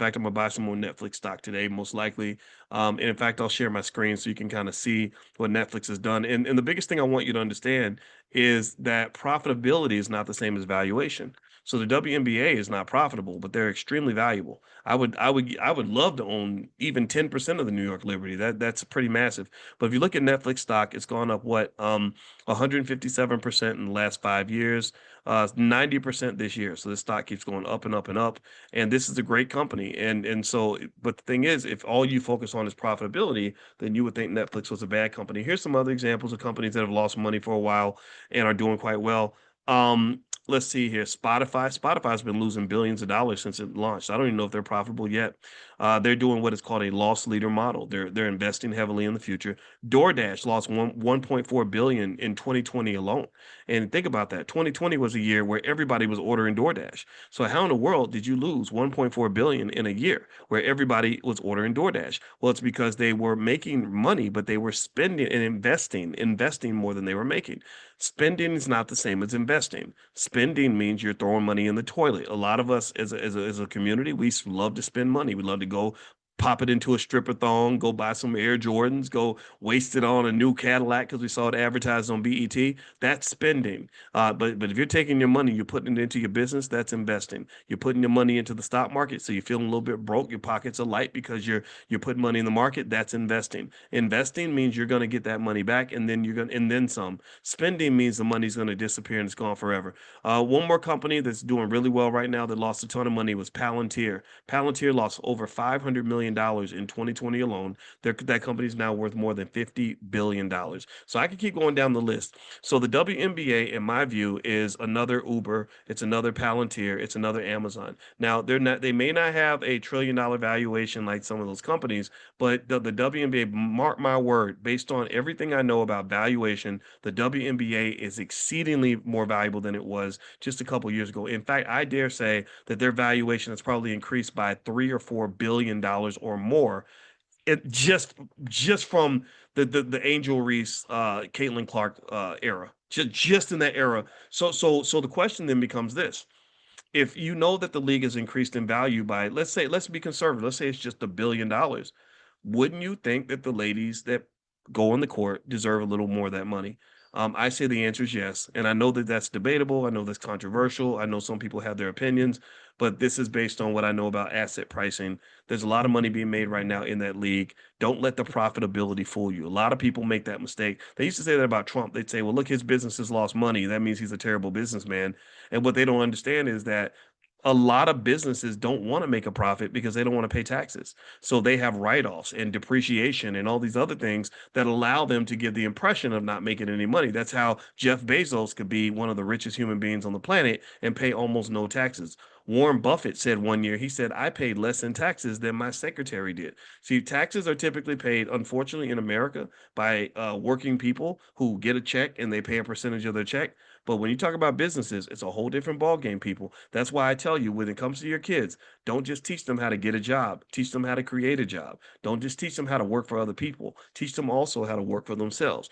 fact, I'm gonna buy some more Netflix stock today, most likely. And in fact, I'll share my screen so you can kind of see what Netflix has done. And the biggest thing I want you to understand is that profitability is not the same as valuation. So the WNBA is not profitable, but they're extremely valuable. I would love to own even 10% of the New York Liberty. That's pretty massive. But if you look at Netflix stock, it's gone up 157% in the last 5 years, 90% this year. So the stock keeps going up and up and up. And this is a great company. And so, but the thing is, if all you focus on is profitability, then you would think Netflix was a bad company. Here's some other examples of companies that have lost money for a while and are doing quite well. Let's see here. Spotify. Spotify's been losing billions of dollars since it launched. I don't even know if they're profitable yet. They're doing what is called a loss leader model. They're investing heavily in the future. DoorDash lost 1.4 billion in 2020 alone. And think about that. 2020 was a year where everybody was ordering DoorDash. So how in the world did you lose 1.4 billion in a year where everybody was ordering DoorDash? Well, it's because they were making money, but they were spending and investing more than they were making. Spending is not the same as investing. Spending means you're throwing money in the toilet. A lot of us as a community, we love to spend money. We love to go pop it into a stripper thong, go buy some Air Jordans, go waste it on a new Cadillac because we saw it advertised on BET. That's spending. But if you're taking your money, you're putting it into your business, that's investing. You're putting your money into the stock market, so you're feeling a little bit broke, your pockets are light because you're putting money in the market, that's investing. Investing means you're going to get that money back and then some. Spending means the money's going to disappear and it's gone forever. One more company that's doing really well right now that lost a ton of money was Palantir. Palantir lost over $500 million in 2020 alone. That company's now worth more than $50 billion. So I can keep going down the list. So the WNBA, in my view, is another Uber. It's another Palantir. It's another Amazon. Now they're not. They may not have a $1 trillion valuation like some of those companies, but the WNBA, mark my word, based on everything I know about valuation, the WNBA is exceedingly more valuable than it was just a couple years ago. In fact, I dare say that their valuation has probably increased by $3 or $4 billion or more. It just from the Angel Reese, Caitlin Clark era, just in that era. So the question then becomes this: if you know that the league has increased in value by, let's be conservative, let's say it's just $1 billion, wouldn't you think that the ladies that go on the court deserve a little more of that money? I say the answer is yes. And I know that that's debatable. I know that's controversial. I know some people have their opinions, but this is based on what I know about asset pricing. There's a lot of money being made right now in that league. Don't let the profitability fool you. A lot of people make that mistake. They used to say that about Trump. They'd say, well, look, his business has lost money. That means he's a terrible businessman. And what they don't understand is that a lot of businesses don't want to make a profit because they don't want to pay taxes. So they have write-offs and depreciation and all these other things that allow them to give the impression of not making any money. That's how Jeff Bezos could be one of the richest human beings on the planet and pay almost no taxes. Warren Buffett said one year, he said, I paid less in taxes than my secretary did. See, taxes are typically paid, unfortunately, in America by working people who get a check and they pay a percentage of their check. But when you talk about businesses, it's a whole different ballgame, people. That's why I tell you, when it comes to your kids, don't just teach them how to get a job. Teach them how to create a job. Don't just teach them how to work for other people. Teach them also how to work for themselves.